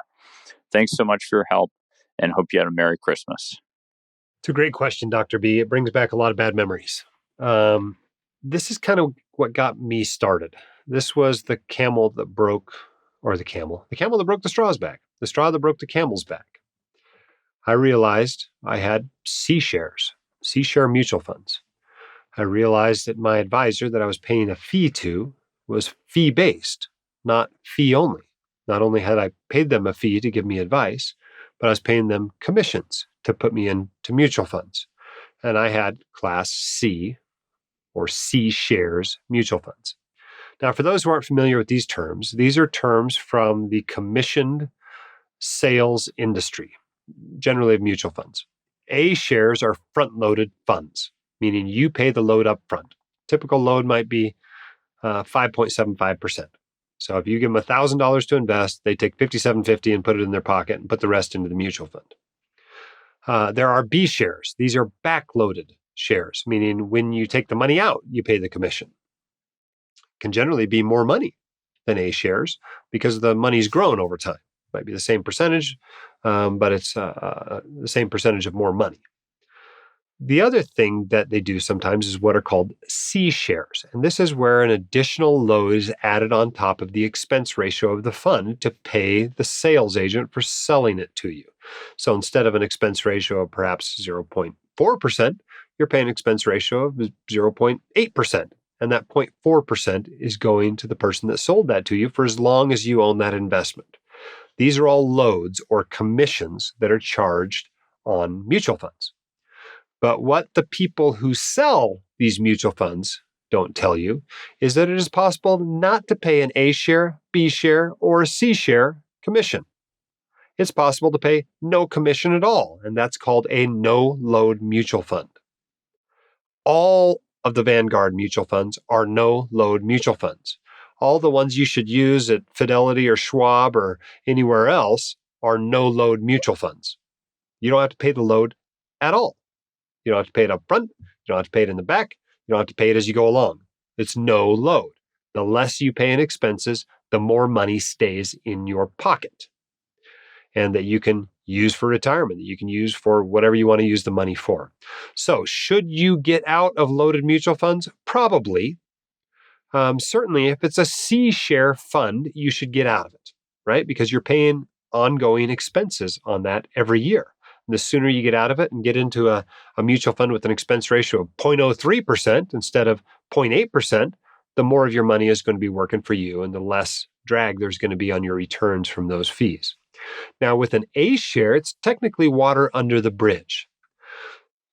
Speaker 9: Thanks so much for your help, and hope you had a Merry Christmas.
Speaker 1: It's a great question, Dr. B. It brings back a lot of bad memories. This is kind of what got me started. This was the camel that broke, the camel that broke the straw's back, the straw that broke the camel's back. I realized I had C-share mutual funds. I realized that my advisor that I was paying a fee to was fee-based, not fee only. Not only had I paid them a fee to give me advice, but I was paying them commissions to put me into mutual funds. And I had Class C or C shares mutual funds. Now, for those who aren't familiar with these are terms from the commissioned sales industry, generally of mutual funds. A shares are front-loaded funds, meaning you pay the load up front. Typical load might be 5.75%. So if you give them $1,000 to invest, they take $5,750 and put it in their pocket and put the rest into the mutual fund. There are B shares. These are backloaded shares, meaning when you take the money out, you pay the commission. Can generally be more money than A shares because the money's grown over time. Might be the same percentage, but it's the same percentage of more money. The other thing that they do sometimes is what are called C shares. And this is where an additional load is added on top of the expense ratio of the fund to pay the sales agent for selling it to you. So instead of an expense ratio of perhaps 0.4%, you're paying an expense ratio of 0.8%. And that 0.4% is going to the person that sold that to you for as long as you own that investment. These are all loads or commissions that are charged on mutual funds. But what the people who sell these mutual funds don't tell you is that it is possible not to pay an A share, B share, or a C share commission. It's possible to pay no commission at all, and that's called a no-load mutual fund. All of the Vanguard mutual funds are no-load mutual funds. All the ones you should use at Fidelity or Schwab or anywhere else are no-load mutual funds. You don't have to pay the load at all. You don't have to pay it up front. You don't have to pay it in the back. You don't have to pay it as you go along. It's no load. The less you pay in expenses, the more money stays in your pocket and that you can use for retirement, that you can use for whatever you want to use the money for. So should you get out of loaded mutual funds? Probably. Certainly, if it's a C share fund, you should get out of it, right? Because you're paying ongoing expenses on that every year. And the sooner you get out of it and get into a mutual fund with an expense ratio of 0.03% instead of 0.8%, the more of your money is going to be working for you and the less drag there's going to be on your returns from those fees. Now, with an A share, it's technically water under the bridge.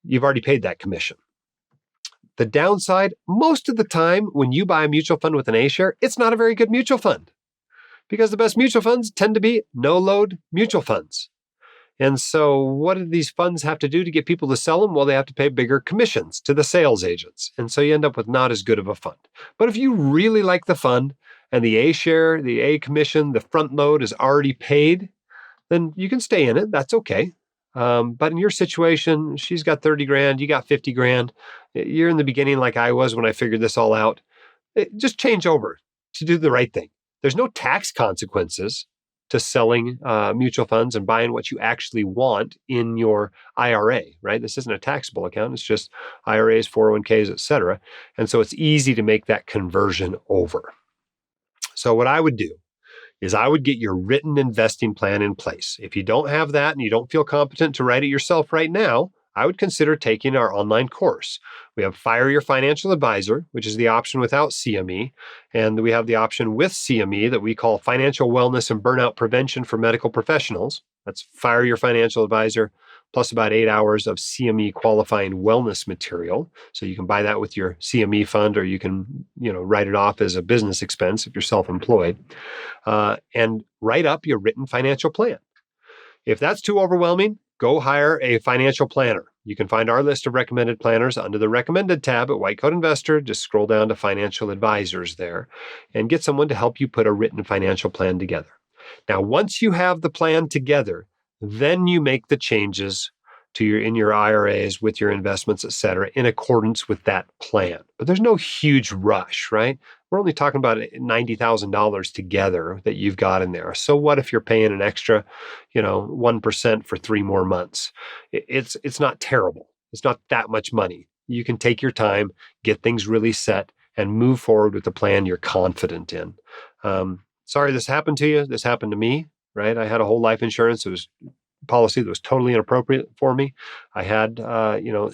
Speaker 1: You've already paid that commission. The downside, most of the time when you buy a mutual fund with an A share, it's not a very good mutual fund because the best mutual funds tend to be no-load mutual funds. And so what do these funds have to do to get people to sell them? Well, they have to pay bigger commissions to the sales agents. And so you end up with not as good of a fund. But if you really like the fund and the A share, the A commission, the front load is already paid, then you can stay in it. That's okay. But in your situation, she's got 30 grand, you got 50 grand. You're in the beginning like I was when I figured this all out. Just change over to do the right thing. There's no tax consequences to selling mutual funds and buying what you actually want in your IRA, right? This isn't a taxable account. It's just IRAs, 401ks, et cetera. And so it's easy to make that conversion over. So what I would do is I would get your written investing plan in place. If you don't have that and you don't feel competent to write it yourself right now, I would consider taking our online course. We have Fire Your Financial Advisor, which is the option without CME. And we have the option with CME that we call Financial Wellness and Burnout Prevention for Medical Professionals. That's Fire Your Financial Advisor, plus about 8 hours of CME qualifying wellness material. So you can buy that with your CME fund, or you can, write it off as a business expense if you're self-employed, and write up your written financial plan. If that's too overwhelming, go hire a financial planner. You can find our list of recommended planners under the recommended tab at White Coat Investor. Just scroll down to financial advisors there and get someone to help you put a written financial plan together. Now, once you have the plan together, then you make the changes in your IRAs with your investments, et cetera, in accordance with that plan. But there's no huge rush, right? We're only talking about $90,000 together that you've got in there. So what if you're paying an extra, 1% for 3 more months? It's not terrible. It's not that much money. You can take your time, get things really set, and move forward with the plan you're confident in. Sorry this happened to you. This happened to me, right? I had a whole life insurance. It was policy that was totally inappropriate for me. I had,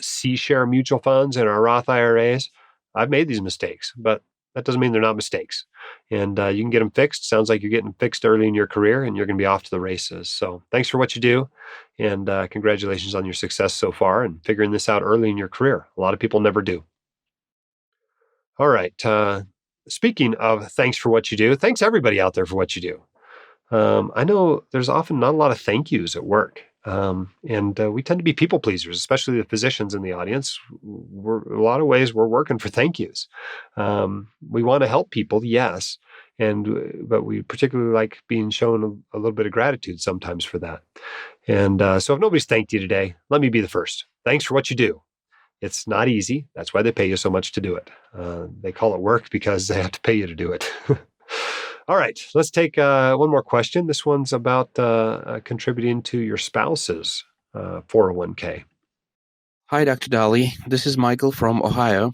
Speaker 1: C-share mutual funds and our Roth IRAs. I've made these mistakes, but that doesn't mean they're not mistakes. And you can get them fixed. Sounds like you're getting them fixed early in your career, and you're going to be off to the races. So thanks for what you do, and congratulations on your success so far and figuring this out early in your career. A lot of people never do. All right. Speaking of thanks for what you do, thanks everybody out there for what you do. I know there's often not a lot of thank yous at work. And we tend to be people pleasers, especially the physicians in the audience. A lot of ways we're working for thank yous. We want to help people, yes, but we particularly like being shown a little bit of gratitude sometimes for that. And so if nobody's thanked you today, let me be the first. Thanks for what you do. It's not easy. That's why they pay you so much to do it. They call it work because they have to pay you to do it. All right, let's take one more question. This one's about contributing to your spouse's 401k.
Speaker 10: Hi, Dr. Daly. This is Michael from Ohio.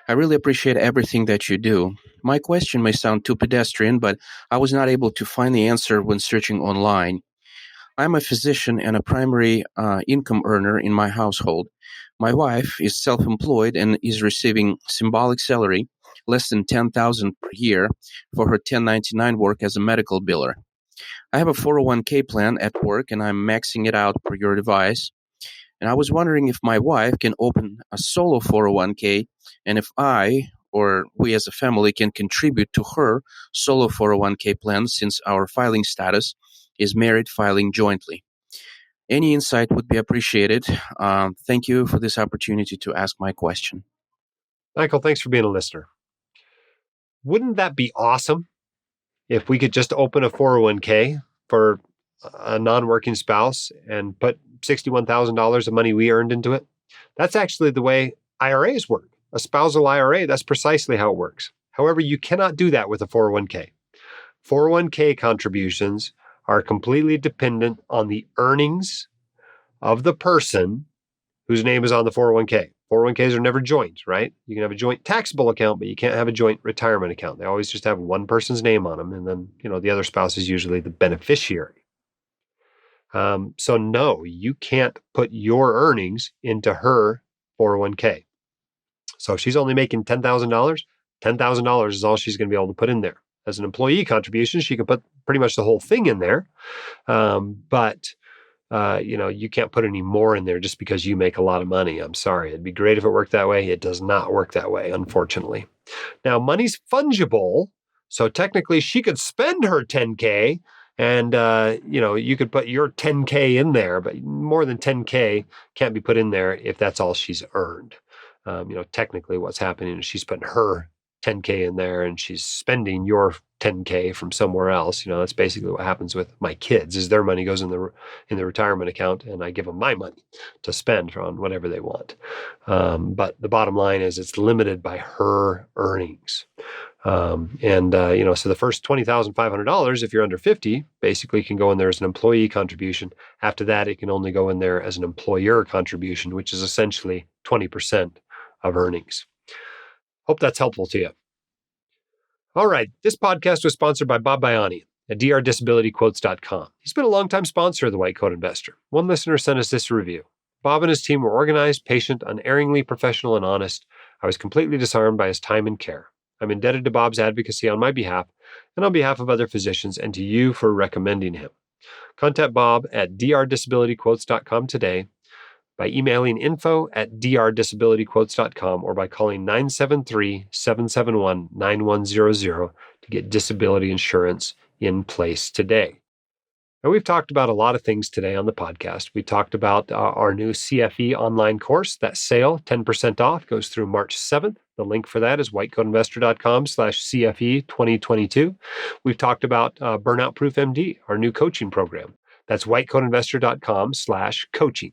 Speaker 10: I really appreciate everything that you do. My question may sound too pedestrian, but I was not able to find the answer when searching online. I'm a physician and a primary income earner in my household. My wife is self-employed and is receiving symbolic salary, less than $10,000 per year, for her 1099 work as a medical biller. I have a 401k plan at work, and I'm maxing it out per your advice. And I was wondering if my wife can open a solo 401k, and if I or we as a family can contribute to her solo 401k plan, since our filing status is married filing jointly. Any insight would be appreciated. Thank you for this opportunity to ask my question.
Speaker 1: Michael, thanks for being a listener. Wouldn't that be awesome if we could just open a 401k for a non-working spouse and put $61,000 of money we earned into it? That's actually the way IRAs work. A spousal IRA, that's precisely how it works. However, you cannot do that with a 401k. 401k contributions are completely dependent on the earnings of the person whose name is on the 401k. 401ks are never joint, right? You can have a joint taxable account, but you can't have a joint retirement account. They always just have one person's name on them. And then, the other spouse is usually the beneficiary. So no, you can't put your earnings into her 401k. So if she's only making $10,000, $10,000 is all she's going to be able to put in there. As an employee contribution, she can put pretty much the whole thing in there. But you can't put any more in there just because you make a lot of money. I'm sorry. It'd be great if it worked that way. It does not work that way, unfortunately. Now, money's fungible. So technically she could spend her 10K and, you could put your 10K in there, but more than 10K can't be put in there if that's all she's earned. Technically what's happening is she's putting her 10K in there and she's spending your 10K from somewhere else. That's basically what happens with my kids is their money goes in the retirement account and I give them my money to spend on whatever they want. But the bottom line is it's limited by her earnings. So the first $20,500, if you're under 50, basically can go in there as an employee contribution. After that, it can only go in there as an employer contribution, which is essentially 20% of earnings. Hope that's helpful to you. All right. This podcast was sponsored by Bob Baiani. at drdisabilityquotes.com. He's been a longtime sponsor of the White Coat Investor. One listener sent us this review. Bob and his team were organized, patient, unerringly professional, and honest. I was completely disarmed by his time and care. I'm indebted to Bob's advocacy on my behalf and on behalf of other physicians and to you for recommending him. Contact Bob at drdisabilityquotes.com today by emailing info@drdisabilityquotes.com or by calling 973-771-9100 to get disability insurance in place today. Now, we've talked about a lot of things today on the podcast. We talked about our new CFE online course. That sale, 10% off, goes through March 7th. The link for that is whitecoatinvestor.com/CFE 2022. We've talked about Burnout Proof MD, our new coaching program. That's whitecoatinvestor.com/coaching.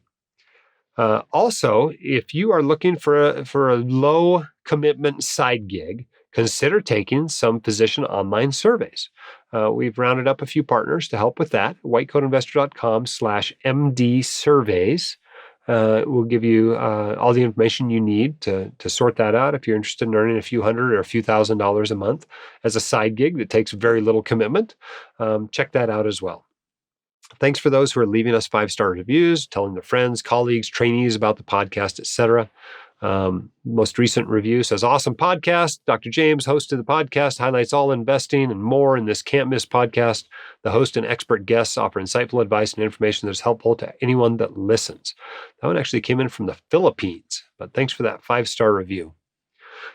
Speaker 1: Also, if you are looking for a low commitment side gig, consider taking some physician online surveys. We've rounded up a few partners to help with that. whitecoatinvestor.com/MD surveys will give you all the information you need to sort that out if you're interested in earning a few hundred or a few $1,000s a month as a side gig that takes very little commitment. Check that out as well. Thanks for those who are leaving us 5-star reviews, telling their friends, colleagues, trainees about the podcast, etc. Most recent review says, awesome podcast. Dr. James, host of the podcast, highlights all investing and more in this can't miss podcast. The host and expert guests offer insightful advice and information that's helpful to anyone that listens. That one actually came in from the Philippines, but thanks for that 5-star review.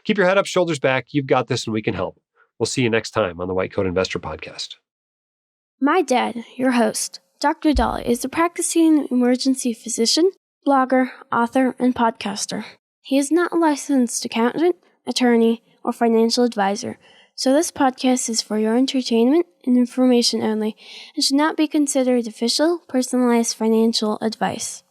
Speaker 1: Keep your head up, shoulders back. You've got this and we can help. We'll see you next time on the White Coat Investor Podcast.
Speaker 11: My dad, your host, Dr. Dolly, is a practicing emergency physician, blogger, author, and podcaster. He is not a licensed accountant, attorney, or financial advisor, so this podcast is for your entertainment and information only and should not be considered official, personalized financial advice.